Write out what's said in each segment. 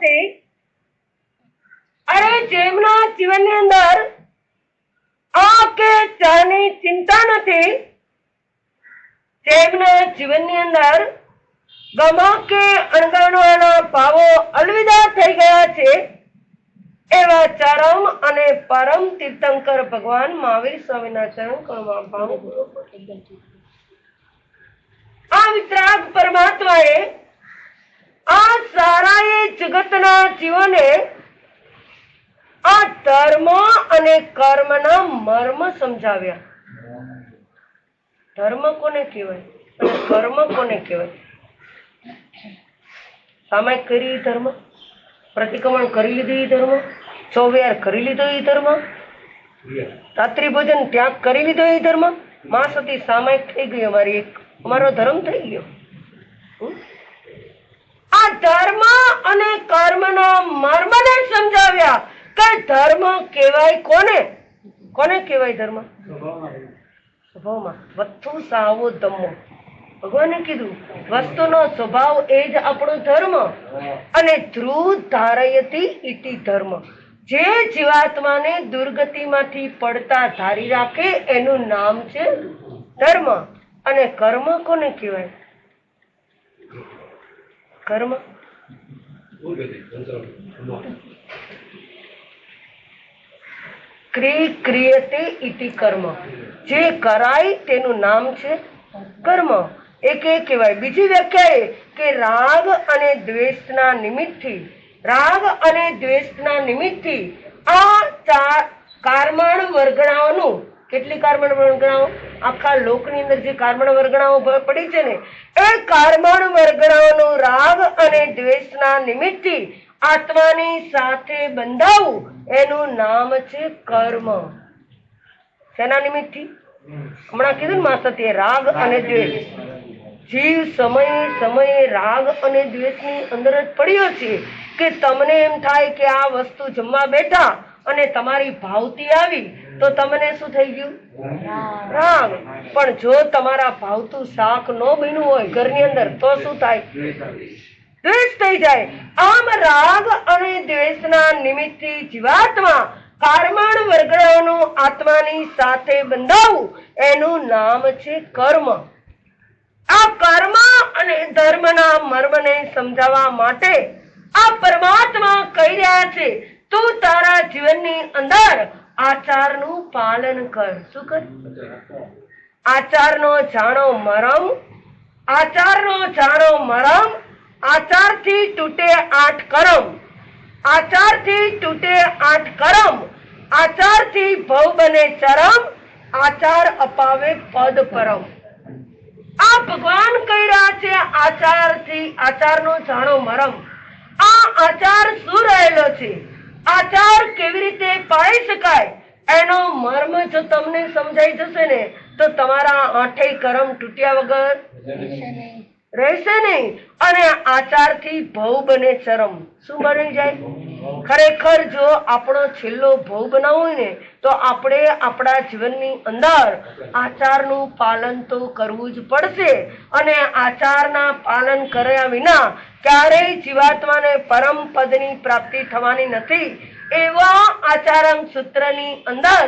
નથી, અરે જેમના જીવનની અંદર આ કે ચાની ચિંતા નથી, જેમના જીવનની અંદર ગમા કે અણગણવાના ભાવો અલવિદા થઈ ગયા છે, એવા ચરમ અને પરમ તીર્થંકર ભગવાન મહાવીર સ્વામીના ચરણ કળમાં ભાવ આ વિતરાગ પરમાત્માએ આ સારા એ જગતના જીવોને આ ધર્મ અને કર્મના મર્મ સમજાવ્યા. ધર્મ કોને કહેવાય અને કર્મ કોને કહેવાય? સામાયિક કરી ધર્મ, પ્રતિક્રમણ કરી લીધું એ ધર્મ, ચોવ્યાર કરી લીધો એ ધર્મ, રાત્રિ ભોજન ત્યાગ કરી લીધો એ ધર્મ. માં સતી સામાયિક થઈ ગઈ, અમારો ધર્મ થઈ ગયો. આ ધર્મ અને કર્મના મર્મને સમજાવ્યા કે ધર્મ કહેવાય કોને? કોને કહેવાય ધર્મ? સ્વભાવમાં વસ્તુ સાવો ધમ્મો. ભગવાને કીધું વસ્તુનો સ્વભાવ એ જ આપણો ધર્મ. અને ધ્રુવ ધારયતી ઇતિ ધર્મ. જે જીવાત્માને દુર્ગતિમાંથી પડતા ધારી રાખે એનું નામ છે ધર્મ. અને કર્મ કોને કહેવાય? કર્મ ક્રિયતે ઇતિ કર્મ. જે કરાય તેનું નામ છે કર્મ. એક એ કહેવાય. બીજી વ્યાખ્યા એ કે રાગ અને દ્વેષના નિમિત્તથી, રાગ અને દ્વેષના નિમિત્તથી આ ચાર કર્મણ વર્ગણાઓનું, કેટલી કર્મણ વર્ગણાઓ? આખા લોકની અંદર જે કર્મણ વર્ગણાઓ પડી છે ને, એ કર્મણ વર્ગણાઓનું રાગ અને દ્વેષના નિમિત્તથી આત્માની સાથે બંધાવું એનું નામ છે કર્મ. શેના નિમિત્તથી? હમણાં કીધું ને માસતીએ, રાગ અને દ્વેષ. જીવ સમયે સમયે રાગ અને દ્વેષની અંદર જ પડ્યો છે કે તમને એમ થાય કે આ વસ્તુ જમવા બેઠા અને તમારી ભાવતી આવી તો તમને શું થઈ ગયું? રાગ. પણ જો તમારા ભાવતું શાક ન બન્યું હોય ઘરની અંદર તો શું થાય? દ્વેષ થઈ જાય. આમ રાગ અને દ્વેષના નિમિત્તથી જીવાત્મા કર્મણ વર્ગણાઓનું આત્માની સાથે બંધાવું એનું નામ છે કર્મ. આ કર્મ અને ધર્મના મર્મને સમજાવવા માટે આ પરમાત્મા કહી રહ્યા છે, તું તારા જીવનની અંદર આચારનું પાલન કર. શું કર? આચારનો જાણો મરમ, આચારનો જાણો મરમ. આચારથી તૂટે 8 કરમ, આચારથી તૂટે 8 કરમ. આચારથી ભવ બને ચરમ, આચાર અપાવે પદ પરમ. આ ભગવાન કહી રહ્યા છે આચારથી, આચારનો જાણો મરમ. આ આચાર શું રહેલો છે, આચાર કેવી રીતે પાળી શકાય એનો મર્મ જો તમને સમજાઈ જશે ને તો તમારા 8 કરમ તૂટ્યા વગર રહેશે નહીં. અને આચારથી ભવ બને ચરમ. શું બની જાય? ખરેખર જો આપણો છેલ્લો ભવ બનાવવો હોય ને તો આપણે આપણા જીવનની અંદર આચારનું પાલન તો કરવું જ પડશે. અને આચારના પાલન કર્યા વિના ક્યારેય જીવાત્માને પરમ પદની પ્રાપ્તિ થવાની નથી. એવા આચારમ સૂત્રની અંદર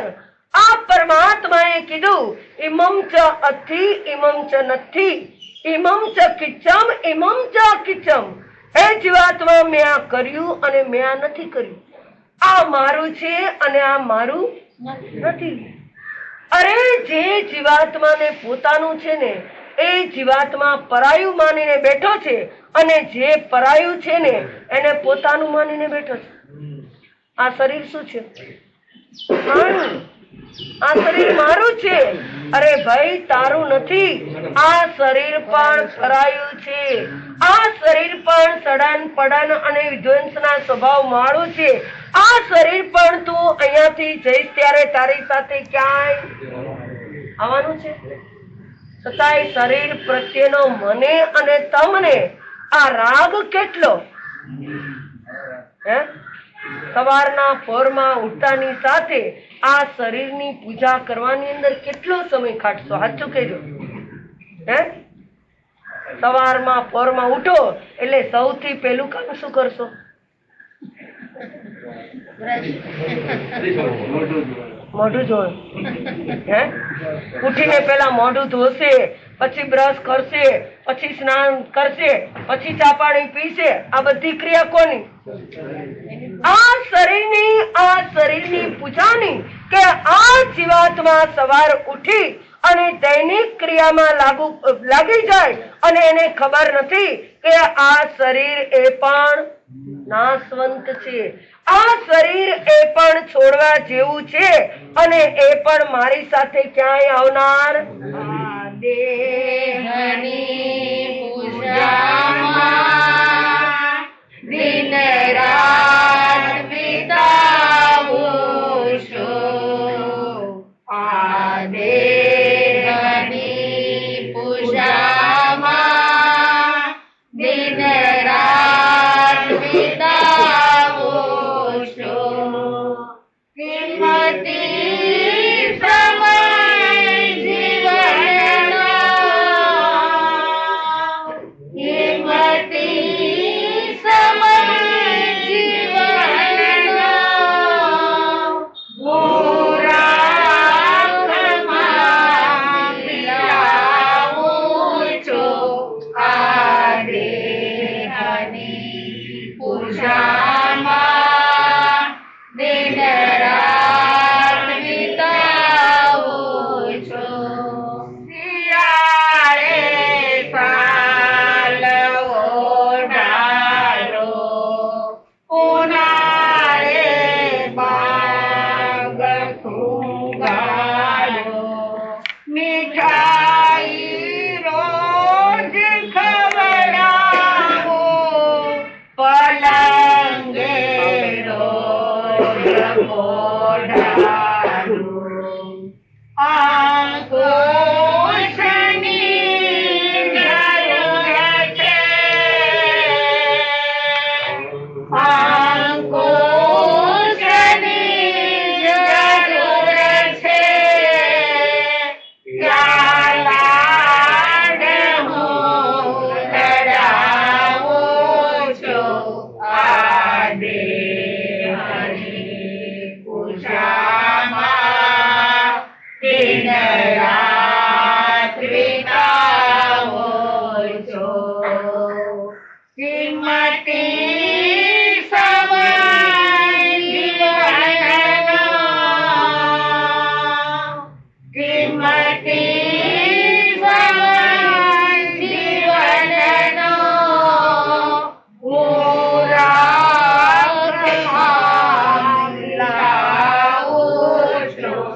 આ પરમાત્માએ કીધું ઇમમ ચ અથી ઇમમ ચ નથી, ઇમમ ચ કિચ્છમ ઇમમ ચ કિચ્છમ. હે જીવાત્મા, મેં આ કર્યું અને મેં આ નથી કર્યું. આ મારું છે અને આ મારું નથી. અરે જે જીવાત્માને પોતાનું છે ને એ જીવાત્મા પરાયું માનીને બેઠો છે, અને જે પરાયું છે ને એને પોતાનું માનીને બેઠો છે. આ શરીર શું છે? મારું. આ શરીર મારું છે. અરે ભાઈ, તારું નથી. આ શરીર પણ પરાયું છે. આ શરીર પણ સડન પડન અને વિધ્વંસના સ્વભાવ વાળું છે. આ શરીર પણ તું અહીંયાથી જઈશ ત્યારે તારી સાથે ક્યાંય આવવાનું છે. છતાંય શરીર પ્રત્યેનો મને અને તમને આ રાગ કેટલો! હે, સવારના પોરમાં ઉઠતાની સાથે આ શરીરની પૂજા કરવાની અંદર કેટલો સમય કાઢશો? સાચું કહેજો. હે, સવારમાં પોરમાં ઉઠો એટલે સૌથી પહેલું કામ શું કરશો? મોઢું ધોવે હે ઉઠીને પેલા મોઢું ધોશે, પછી બ્રશ કરશે, પછી સ્નાન કરશે, પછી ચા પાણી પીશે. આ બધી ક્રિયા કોની? આ શરીરની પૂજાની કે આ જીવાત્મા સવાર ઉઠી અને દૈનિક ક્રિયામાં લાગી જાય અને એને ખબર નથી કે આ શરીર એ પણ નાશવંત છે, આ શરીર એ પણ છોડવા જેવું છે અને એ પણ મારી સાથે ક્યાંય આવનાર. દેહની પૂજામાં દિન રાત વિતાવું છું, આ દેહની પૂજામાં દિન રાત વિતાવું છું. કિંમતી સમય જીવનનો, કિંમતી સમય જીવનનો મૂરાખમાં વિતાવું છું, આ દેહની પૂજામાં દિન રાત વિતાવું છું. શિયાળે પાલવો ડાલો, ઉનાળે બાગ સુંગાડો, મીઠાઈ રોજ ખવડાવો, પલંગે રોજ ઓઢાડો, આંખો શની જરૂર છે, આંખો શની જરૂર છે, ત્યાં લાડ હું લડાવું છું, આ દેહની પૂજામાં દિન રાત વિતાવું છું. કિંમતી સમય જીવનનો, કિંમતી સમય જીવનનો મૂરાખમાં લાવું છું,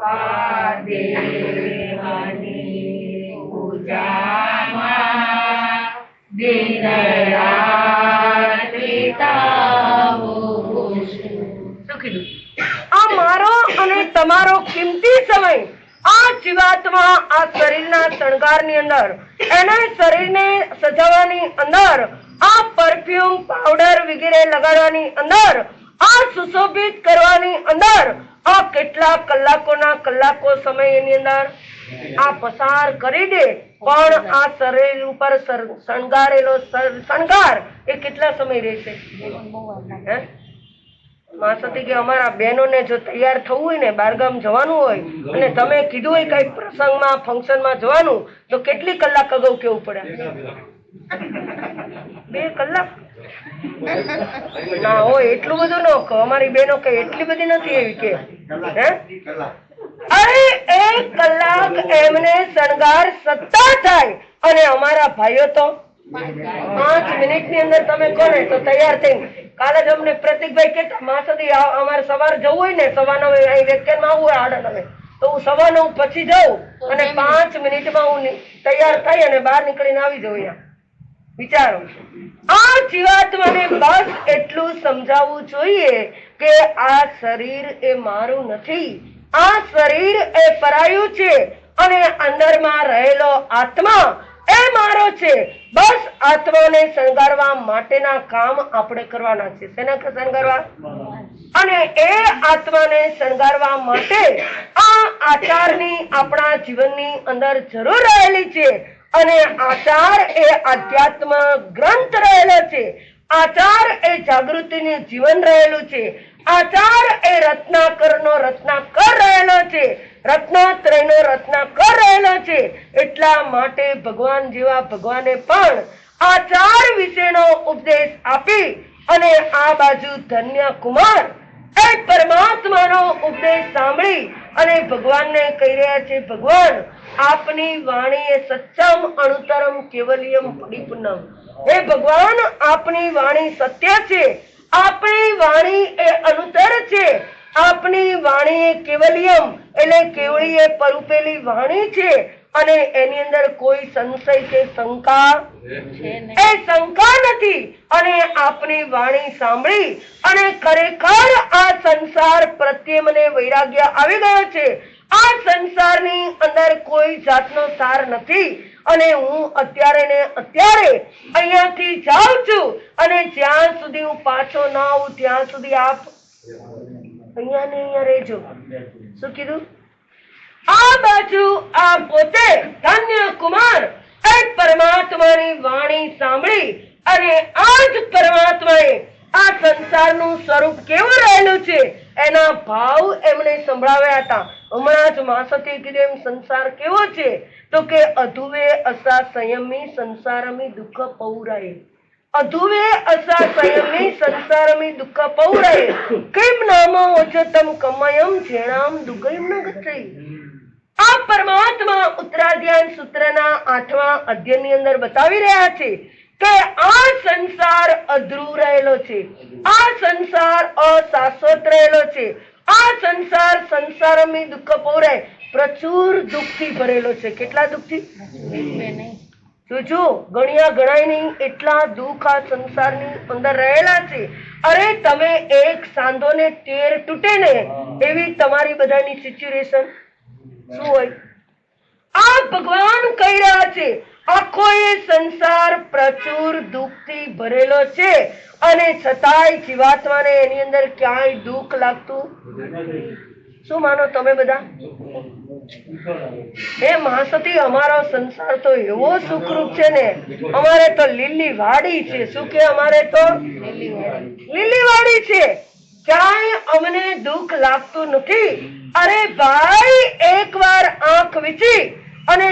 આ દેહની પૂજામાં દિન રાત વિતાવું છું. શું કીધું? આ મારો અને તમારો કિંમતી સમય આ જીવાત્મા આ શરીરના શણગારની અંદર, એને શરીરને સજાવવાની અંદર, આ પરફ્યુમ પાવડર વગેરે લગાડવાની અંદર, આ સુશોભિત કરવાની અંદર આ કેટલા કલાકોના કલાકો સમય એની અંદર આ પસાર કરી દે. પણ આ શરીર ઉપર શણગારેલો શણગાર એ કેટલા સમય રહેશે? માસતી કે અમારા બહેનોને જો તૈયાર થવું હોય ને, બહારગામ જવાનું હોય અને તમે કીધું હોય કઈક પ્રસંગમાં ફંક્શનમાં જવાનું, તો કેટલી કલાક અગાઉ કેવું પડે? 2 કલાક ના હોય એટલું બધું ન કહો. અમારી બહેનો કે એટલી બધી નથી એવી કે હે અરે 1 કલાક એમને શણગાર સત્તા થાય અને અમારા ભાઈઓ તો 5 મિનિટની અંદર તમે કોને તો તૈયાર થઈને. કાલે જ અમને પ્રતિકભાઈ કહેતા માસદી અમારે સવાર જવું હોય ને, 9:15 અહીં વેકેશનમાં આવવું હોય 8:30, તો હું 9:15 પછી જાઉં અને 5 મિનિટમાં હું તૈયાર થઈ અને બહાર નીકળીને આવી જાઉં. અહીંયા વિચારો, આ જીવાત્માને બસ એટલું સમજાવવું જોઈએ કે આ શરીર એ મારું નથી, આ શરીર એ પરાયું છે અને અંદરમાં રહેલો આત્મા એ મારો છે. બસ આત્માને શણગારવા માટેના કામ આપણે કરવાના છે. શેના શણગારવા? અને એ આત્માને શણગારવા માટે આ આચારની આપણા જીવનની અંદર જરૂર રહેલી છે અને આચાર એ આધ્યાત્મ ગ્રંથ રહેલો છે. આચાર એ જાગૃતિનું જીવન રહેલું છે. આચાર એ રત્નાકરનો રત્નાકર રહેલો છે, રત્નાત્રયનો રત્નાકર રહેલો છે. એટલા માટે ભગવાન જેવા ભગવાને પણ આચાર વિશેનો ઉપદેશ આપી અને આ બાજુ ધન્ય કુમાર એ પરમાત્માનો ઉપદેશ સાંભળી અને ભગવાનને કહી રહ્યા છે, ભગવાન આપની વાણી એ સત્યમ અણુતરમ કેવલિયમ પરિપૂર્ણમ. હે ભગવાન, આપની વાણી સત્ય છે, આપની વાણી એ અનુતર છે, આપની વાણી એ કેવલિયમ એટલે કેવળી એ પરુપેલી વાણી છે અને એની અંદર કોઈ સંશય કે શંકા એ શંકા નથી. અને આપની વાણી સાંભળી અને ખરેખર આ સંસાર પ્રત્યે મને વૈરાગ્ય આવી ગયો છે. આ સંસારની અંદર કોઈ જાતનો સાર નથી અને હું અત્યારે ને અત્યારે અહીંયાથી જાઉં છું અને જ્યાં સુધી હું પાછો ના આવું ત્યાં સુધી આપ અહીંયા ને અહીંયા રહેજો. શું કીધું? આ બાજુ આ પોતે ધન્ય કુમાર એ પરમાત્માની વાણી સાંભળી અને આ જ પરમાત્માએ આ સંસારનું સ્વરૂપ કેવું રહેલું છે એના ભાવ એમણે સંભળાવ્યા હતા. હમણાં જ માસતી કીધું એમ સંસાર કેવો છે તો કે અધુવે અસા સંયમી સંસારમી દુઃખ પૌરાય. અધુવે અસા સંયમી સંસારમી દુઃખ પૌરાય કેમ નામ ઓચતમ કમયમ જેણામ દુઃખમ ન ગચ્છૈ. આ પરમાત્મા ઉત્તરાધ્યાય સૂત્રના 8મા અધ્યયની અંદર બતાવી રહ્યા છે કે આ સંસાર અધ્રુવ રહેલો છે, આ સંસાર અશાશ્વત રહેલો છે, આ સંસાર સંસારમી દુઃખ પૌરાય પ્રચુર દુઃખથી ભરેલો છે. કેટલા દુઃખથી? જોજો, ગણ્યા ગણાય નહીં એટલા દુઃખ આ સંસારની અંદર રહેલા છે. અરે તમે એક સાંધો ને તેર તૂટે ને એવી તમારી બધાની સિચ્યુએશન શું હોય? આ ભગવાન કહી રહ્યા છે આખો એ સંસાર પ્રચુર દુઃખથી ભરેલો છે અને છતાંય જીવાત્માને એની અંદર ક્યાંય દુઃખ લાગતું. શું માનો તમે બધા? એ મહાસતી, અમારો સંસાર તો એવો સુખરૂપ છે ને, અમારે તો લીલી વાડી છે. શું કે અમારે તો લીલી વાડી છે, ક્યાંય અમને દુઃખ લાગતું નથી. અરે ભાઈ, એક વાર આંખ વીચી અને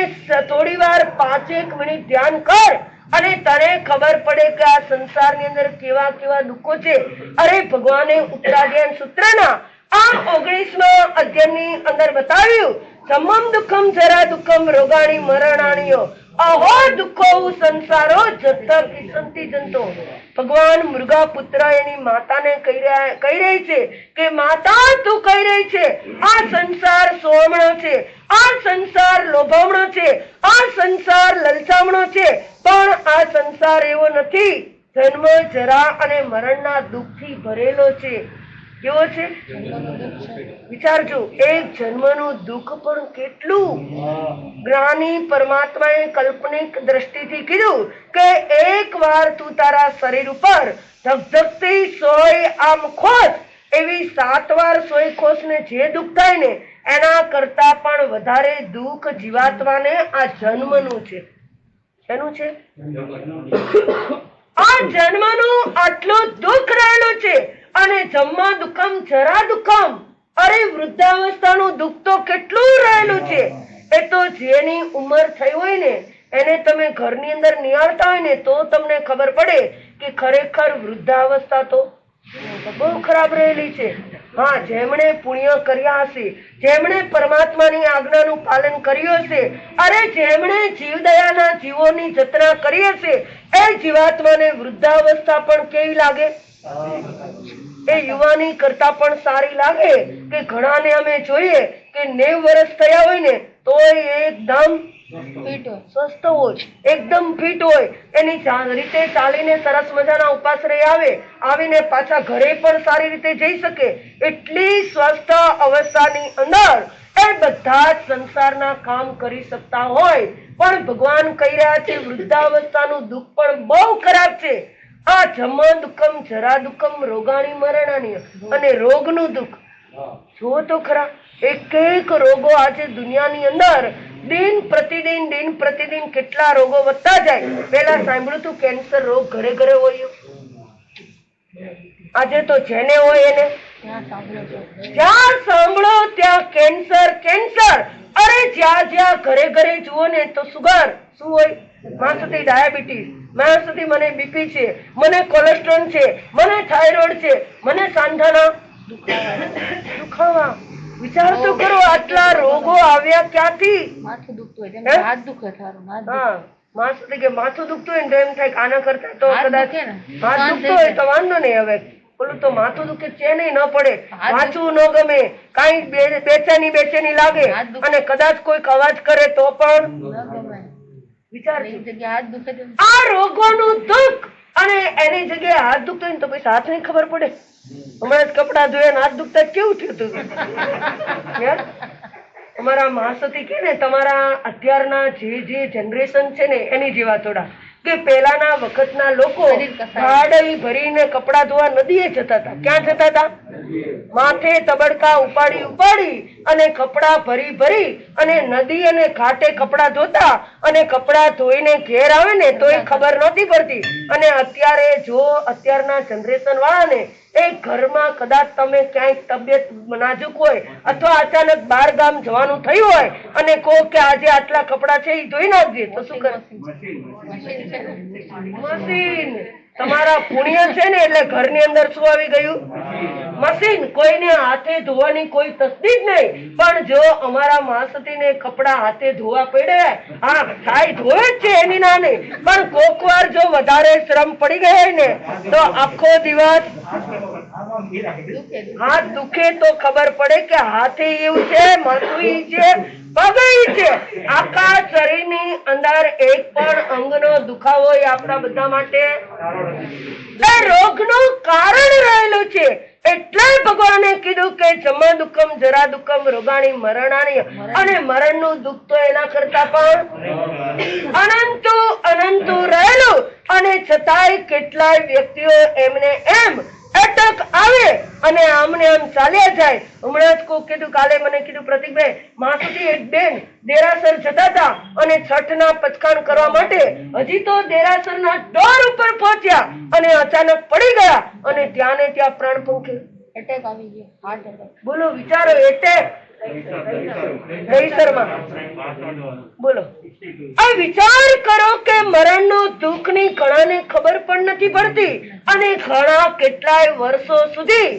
થોડી વાર 5 મિનિટ ધ્યાન કર અને તને ખબર પડે કે આ સંસારની અંદર કેવા કેવા દુઃખો છે. અરે ભગવાને ઉત્તરાધ્યાય સૂત્રના આ 19મા અધ્યાયની અંદર બતાવ્યું, સમમ દુઃખમ જરા દુઃખમ રોગાણી મરણાણીઓ અહો દુઃખો સંસારો જત કિસંતિ જંતો. ભગવાન મૃગા પુત્ર એની માતાને કહી રહી છે કે માતા, તું કહી રહી છે આ સંસાર સોમણો છે, આ સંસાર લોભામણો છે, આ સંસાર લલચામણો છે, પણ આ સંસાર એવો નથી. જન્મ જરા અને મરણના દુઃખથી ભરેલો છે. કેવો છે? વિચારજો, એક જન્મનું દુઃખ પણ કેટલું. જ્ઞાની પરમાત્માએ કાલ્પનિક દ્રષ્ટિથી કીધું કે એક વાર તું તારા શરીર ઉપર ધગધગતી સોય આમ ખોસ, એવી 7 વાર સોય ખોસ ને જે દુઃખ થાય ને એના કરતા પણ વધારે દુઃખ જીવાત્માને આ જન્મનું છે. શેનું છે? આ જન્મનું આટલું દુઃખ રહેલું છે. અને જન્મ દુઃખમ જરા દુઃખમ, અરે વૃદ્ધાવસ્થાનું દુઃખ તો કેટલું રહેલું છે. એ તો જેની ઉંમર થઈ હોય ને એને તમે ઘરની અંદર નિહાળતા હોય ને તો તમને ખબર પડે કે ખરેખર વૃદ્ધાવસ્થા તો બહુ ખરાબ રહેલી છે. હા, જેમણે પુણ્ય કર્યા હશે, જેમણે પરમાત્માની આજ્ઞાનું પાલન કર્યું હશે, અરે જેમણે જીવદયાના જીવોની જતના કરી હશે, એ જીવાત્માને વૃદ્ધાવસ્થા પણ કેવી લાગે? એ યુવાની કરતા પણ સારી લાગે. કે ઘણાને અમે જોઈએ કે 90 વર્ષ થયા હોય ને તો એકદમ સ્વસ્થ હોય, એકદમ ફિટ હોય, એની રીતે ચાલીને સરસ મજાના ઉપાશ્રય આવીને પાછા ઘરે પણ સારી રીતે જઈ શકે એટલી સ્વસ્થ અવસ્થાની અંદર એ બધા જ સંસારના કામ કરી શકતા હોય. પણ ભગવાન કહી રહ્યા છે વૃદ્ધાવસ્થાનું દુઃખ પણ બહુ ખરાબ છે. આ જમ દુઃખમ જરા દુઃખમ રોગાણી મરણાની, અને રોગનું દુઃખ જુઓ તો ખરા. એક રોગો આજે દુનિયાની અંદર દિન પ્રતિદિન કેટલા રોગો વધતા જાય. પેલા સાંભળ્યું તું કેન્સર રોગ ઘરે ઘરે હોય, આજે તો જેને હોય એને ત્યાં સાંભળો છો. જ્યાં સાંભળો ત્યાં કેન્સર કેન્સર. અરે જ્યાં જ્યાં ઘરે ઘરે જુઓ ને તો સુગર શું હોય, માં સુધી ડાયાબિટીસ, માં સુધી મને બીપી છે, મને કોલેસ્ટ્રોલ છે, મને થાઇરોઇડ છે, મને સાંધાના દુખાવા. વિચાર તો કરો આટલા રોગો આવ્યા ક્યાંથી? માથું દુખતું હોય તેમ હાથ દુખે થારું હાથ દુખે. હા, માં સુધી કે માથું દુખતું હોય ને તો એમ થાય કે આના કરતા તો હાથ કદાચ દુખે ને. હાથ દુખતો હોય તો વાંધો નહીં. હવે બોલું તો માથું દુખે ચેન ન પડે, હાથ વાંચવું ન ગમે, કઈ બેચેની લાગે હાથ દુખે. અને કદાચ કોઈક અવાજ કરે તો પણ ન ગમે. વિચાર એ જગ્યાએ હાથ દુખે તેમ આ રોગોનું દુઃખ. અને એની જગ્યાએ હાથ દુખતો હોય ને તો પછી હાથ નહીં ખબર પડે. હમણાં જ કપડા ધોયા હાથ દુખતા કેવું થયું હતું હે? અમારા મહાસતી કે ને તમારા અત્યારના જે જનરેશન છે ને એની જેવા થોડા કે પહેલાના વખતના લોકો ગાડી ભરીને કપડા ધોવા નદીએ જતા હતા. ક્યાં જતા હતા? માથે તબડકા ઉપાડી ઉપાડી અને કપડા ભરી ભરી અને નદી અને ઘાટે કપડા ધોતા અને કપડા ધોઈને ઘેર આવે ને તો એ ખબર નહોતી પડતી. અને અત્યારે જો અત્યારના જનરેશન વાળાને એ ઘરમાં કદાચ તમે ક્યાંક તબિયત નાજુક હોય અથવા અચાનક બહાર ગામ જવાનું થયું હોય અને કહો કે આજે આટલા કપડા છે એ ધોઈ નાખજે તો શું કરે? મશીન. તમારા પુણ્ય છે ને એટલે ઘરની અંદર શું આવી ગયું? મશીન. કોઈને હાથે ધોવાની કોઈ તસદીક નહીં. પણ જો અમારા મહાસતીને કપડા હાથે ધોવા પડે, હા થાય ધોવે જ છે એની ના નહીં, પણ કોક વાર જો વધારે શ્રમ પડી ગયો ને તો આખો દિવસ હાથ દુખે તો ખબર પડે કે હાથે એવું છે, માથું છે, પગ છે. આખા શરીરની અંદર એક પણ અંગનો દુખાવો એ આપણા બધા માટે રોગનું કારણ રહેલું છે. એટલે ભગવાને કીધું કે જમા દુઃખમ જરા દુઃખમ રોગાણી મરણાની. અને મરણનું દુઃખ તો એના કરતા પણ અનંતું રહેલું. અને છતાંય કેટલાય વ્યક્તિઓ એમને એમ એટક આવે અને આમને આમ ચાલ્યા જાય. હમણાં જ કોઈ કીધું, કાલે મને કીધું પ્રતિકભાઈ માસુથી એક બેન દેરાસર જતા હતા અને છઠના પચકાણ કરવા માટે હજી તો દેરાસરના ડોર ઉપર પહોંચ્યા અને અચાનક પડી ગયા અને ત્યાં ને ત્યાં પ્રાણ ફૂંક્યો. એટેક આવી ગયો, હાર્ટ એટેક. બોલો વિચારો, એટેક દહીસરમાં. બોલો આ વિચાર કરો કે મરણનું દુઃખની ઘણાને ખબર પણ નથી પડતી અને ઘણા કેટલાય વર્ષો સુધી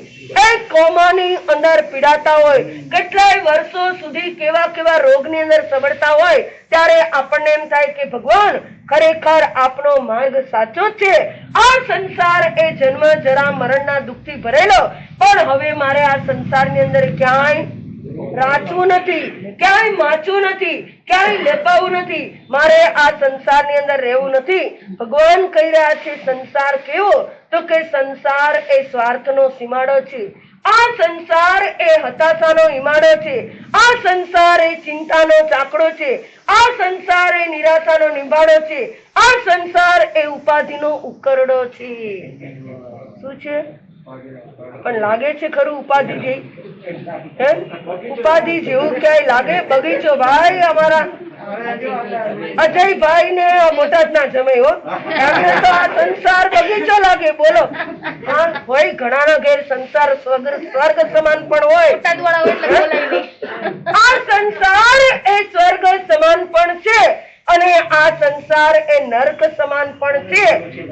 એ કોમાની અંદર પીડાતા હોય, કેટલાય વર્ષો સુધી કેવા કેવા રોગની અંદર સબળતા હોય. ત્યારે આપણને એમ થાય કે ભગવાન ખરેખર આપનો માર્ગ સાચો છે. આ સંસાર એ જન્મ જરા મરણના દુઃખથી ભરેલો, પણ હવે મારે આ સંસારની અંદર ક્યાંય રાચવું નથી, ક્યાંય માચવું નથી, ક્યાંય લેપાવું નથી, મારે આ સંસારની અંદર રહેવું નથી. ભગવાન કહી રહ્યા છે સંસાર કેવો? તો કે સંસાર એ સ્વાર્થનો સીમાડો છે, આ સંસાર એ હતાશાનો હિમાડો છે, આ સંસાર એ ચિંતાનો ચાકડો છે, આ સંસાર એ નિરાશાનો નિભાડો છે, આ સંસાર એ ઉપાધિનો ઉકરડો છે. શું છે? પણ લાગે છે ખરું ઉપાધિ જેવી? ઉપાધિ જેવું ક્યાંય લાગે? બગીચો ભાઈ અમારા અજયભાઈ ને બોટાદ ના જમે હો, એમને તો આ સંસાર બગીચો લાગે. બોલો હા, હોય ઘણાના ઘેર સંસાર સ્વર્ગ સમાન પણ હોય. આ સંસાર એ સ્વર્ગ સમાન પણ છે અને આ સંસાર એ નર્ક સમાન પણ છે.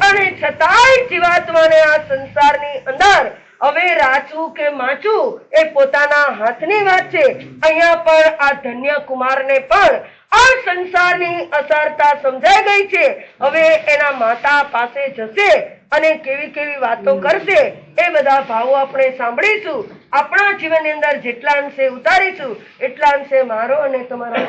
અને છતાંય જીવાત્માને આ સંસારની અંદર હવે રાચવું કે માચવું એ પોતાના હાથની વાત છે. અહીંયા પણ આ ધન્ય કુમારને પણ આ સંસારની અસારતા સમજાઈ ગઈ છે. હવે એના માતા પાસે જશે અને કેવી કેવી વાતો કરશે એ બધા ભાવો આપણે સાંભળીશું. આપણા જીવનની અંદર જેટલા અંશે ઉતારીશું એટલા અંશે મારો અને તમારો